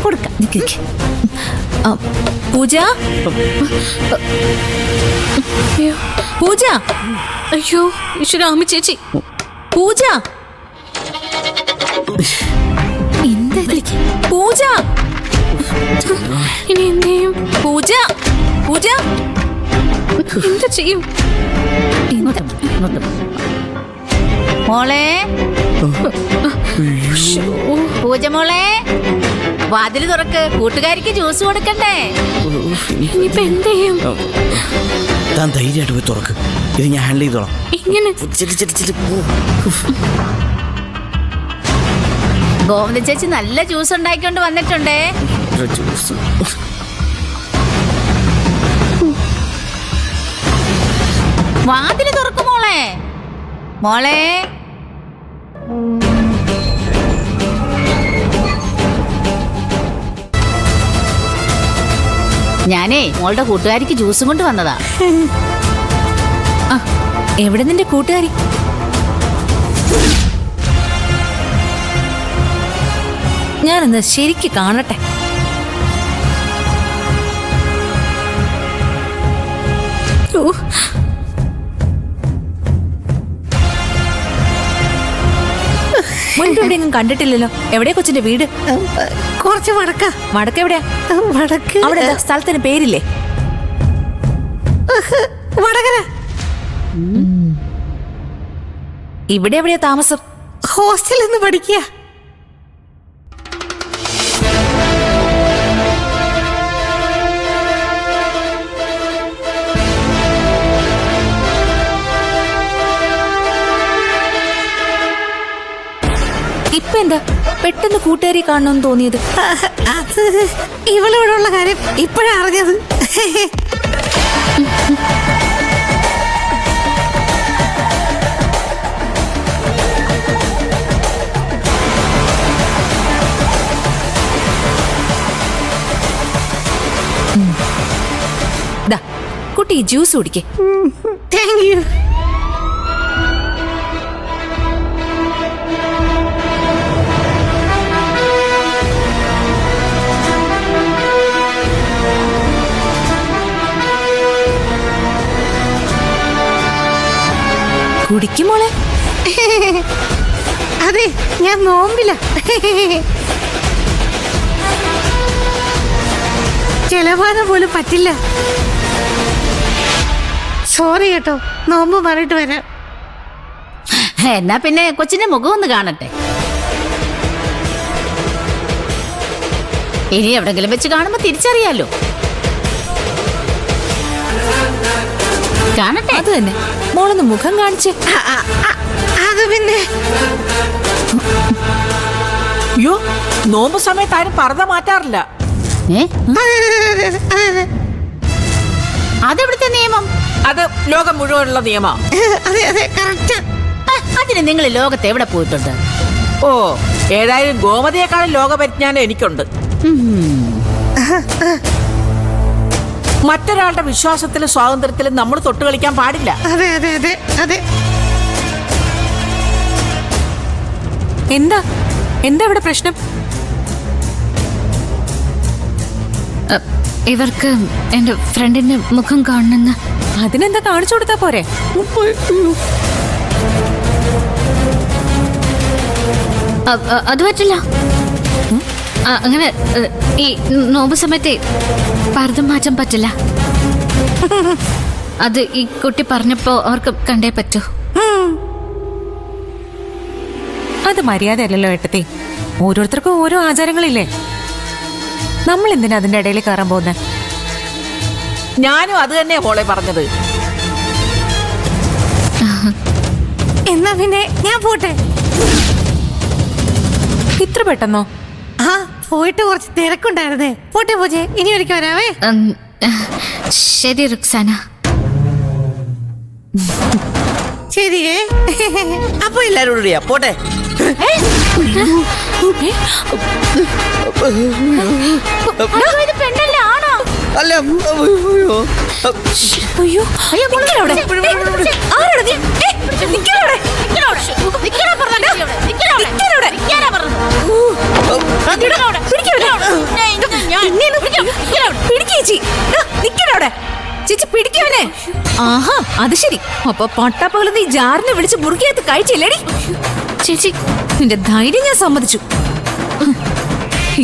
കൊടുക്കാം. പൂജ, പൂജ, അയ്യോ ഈശ്വരാമി ചേച്ചി, പൂജ, എന്താ പൂജ, ഇനി എന്ത് ചെയ്യും? പൂജ, പൂജ, എന്താ ചെയ്യും? മോളെ, പൂജ മോളെ, വാതില് തുറക്ക്, കൂട്ടുകാരിക്ക് ജ്യൂസ് കൊടുക്കണ്ടേ? ഇനിയിപ്പോ എന്ത് ചെയ്യും? താൻ ധൈര്യമായിട്ട് പോയി തുറക്ക്, ഇത് ഞാൻ ഹാൻഡിൽ ചെയ്തോളാം. ഇങ്ങനെ ഗോവിന്ദ ചേച്ചി നല്ല ജ്യൂസ് ഉണ്ടാക്കിക്കൊണ്ട് വന്നിട്ടുണ്ടേ. ജ്യൂസ് വാതില് തുറക്ക് മോളെ. മോളെ, ഞാനേ മോളുടെ കൂട്ടുകാരിക്ക് ജ്യൂസും കൊണ്ട് വന്നതാ. എവിടെ നിന്റെ കൂട്ടുകാരി? ഞാനൊന്ന് ശരിക്ക് കാണട്ടെ. മുൻപ് എവിടെയെങ്കിലും കണ്ടിട്ടില്ലല്ലോ. എവിടെയാ കൊച്ചിന്റെ വീട്? കുറച്ച് വടക്ക. വടക്ക് എവിടെയാ? വടക്ക് അവിടെ സ്ഥലത്തിന് പേരില്ലേ? വടകര. ഇവിടെ എവിടെയാ താമസം? ഹോസ്റ്റലിൽ നിന്ന് പഠിക്കുക. ഇപ്പൊ എന്താ പെട്ടെന്ന് കൂട്ടുകാരി കാണണമെന്ന് തോന്നിയത്? അത് ഇവളിവിടെ ഉള്ള കാര്യം ഇപ്പോഴാ അറിഞ്ഞത്. ദാ കുട്ടി ജ്യൂസ് കുടിക്കേ. Thank you. കുടിക്കും മോളെ. അതെ, ഞാൻ നോമ്പില്ല. ചെലവാനം പോലും പറ്റില്ല. സോറി കേട്ടോ, നോമ്പ് മാറിയിട്ട് വരാം. എന്നാ പിന്നെ കൊച്ചിന്റെ മുഖം ഒന്ന് കാണട്ടെ. ഇനി എവിടെങ്കിലും വെച്ച് കാണുമ്പോ തിരിച്ചറിയാലോ. കാണട്ടെ. അത് തന്നെ, മോളൊന്ന് മുഖം കാണിച്ച്. അത് പിന്നെ അയ്യോ, നോമ്പ് സമയത്ത് ആരും പർദ്ദ മാറ്റാറില്ല. അതെവിടുത്തെ നിയമം? അത് ലോകം മുഴുവനുള്ള നിയമ. അതെ അതെ, കറക്റ്റ്. അതിന് നിങ്ങൾ ലോകത്ത് എവിടെ പോയിട്ടുണ്ട്? ഓ, ഏതായാലും ഗോമതിയെക്കാളും ലോകപരിജ്ഞാനം എനിക്കുണ്ട്. മറ്റൊരാളുടെ വിശ്വാസത്തിലും സ്വാതന്ത്ര്യത്തിലും നമ്മൾ തൊട്ടുകളിക്കാൻ പാടില്ല. അതെ അതെ അതെ അതെ. എന്താ എന്താ ഇവിടെ പ്രശ്നം? ഇവർക്ക് എന്റെ ഫ്രണ്ടിന്റെ മുഖം കാണണമെന്ന്. അതിനെന്താ കാണിച്ചു കൊടുത്താ പോരെ? അത് പറ്റില്ല. അങ്ങനെ ഈ നോമ്പ് സമയത്തെ പർദ്ദ മാറ്റാൻ പറ്റില്ല. അത് ഈ കുട്ടി പറഞ്ഞപ്പോ അവർക്ക് കണ്ടേ പറ്റൂ. അത് മര്യാദയല്ലല്ലോ ഏട്ടത്തി. ഓരോരുത്തർക്കും ഓരോ ആചാരങ്ങളില്ലേ. നമ്മൾ എന്തിനാ അതിന്റെ ഇടയിൽ കയറാൻ പോകുന്നത്? ഞാനും അത് തന്നെയാ മോളെ പറഞ്ഞത്. എന്നാ പിന്നെ ഞാൻ പോട്ടെ. ഇത്ര പെട്ടെന്നോ? ആ, പോയിട്ട് കുറച്ച് തിരക്കുണ്ടായിരുന്നേ. പോട്ടെ പൂജെ, ഇനി ഒരിക്കൽ വരാവേ. ശരി റുക്സാന. ശരിയേ. അപ്പൊ എല്ലാരും റെഡിയാ, പോട്ടെ. പെണ്ണല്ലേ ആണോ? അല്ല, അയ്യോ അയ്യോ, നിക്കവിടെ. ആരാടാ നീ? നിക്കവിടെ. നിക്കവിടെ. നിക്കടാ പറഞ്ഞത്. നിക്കവിടെ. നിക്കടാ പറഞ്ഞത്. ചേച്ചി പിടിക്കവനെ. ആഹാ അത് ശരി. അപ്പൊ പട്ടാപ്പകൽ നീ ജാറിനെ വിളിച്ച് മുറുകിയത്ത് കഴിച്ചില്ലേടി? ചേച്ചി നിന്റെ ധൈര്യം ഞാൻ സമ്മതിച്ചു.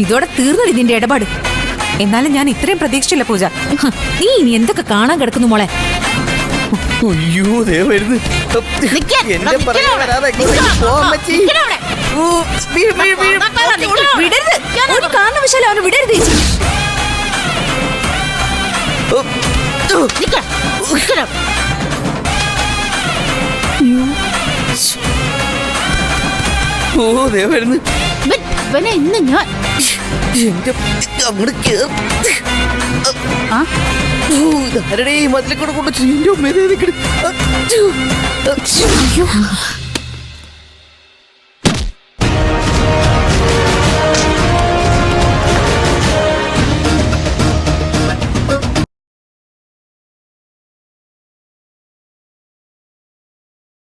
ഇതോടെ തീർന്നടി നിന്റെ ഇടപാട്. എന്നാലും ഞാൻ ഇത്രയും പ്രതീക്ഷിച്ചില്ല പൂജ. നീ ഇനി എന്തൊക്കെ കാണാൻ കിടക്കുന്നു മോളെ. അയ്യോ ദേ വരുന്നു. എന്റെ പറയാൻ വരാതെ എങ്ങോട്ടേക്ക് പോവാൻ പറ്റി? ഓ, വീഴ്, വീഴ്, വീഴ്. വിടരുത്. ഒരു കാരണവശാലും അവന് വിടരുത് ചേച്ചി. ഓ, ഓ. ഓ ദേ വരുന്നു. ഇവനെ ഇന്ന് ഞാൻ എന്റെ അങ്ങോട്ട് കേറി. ഇതാരുടെ ഈ മതിലെ കൂടെ കൊണ്ട് എന്റെ ഉമ്മേനെ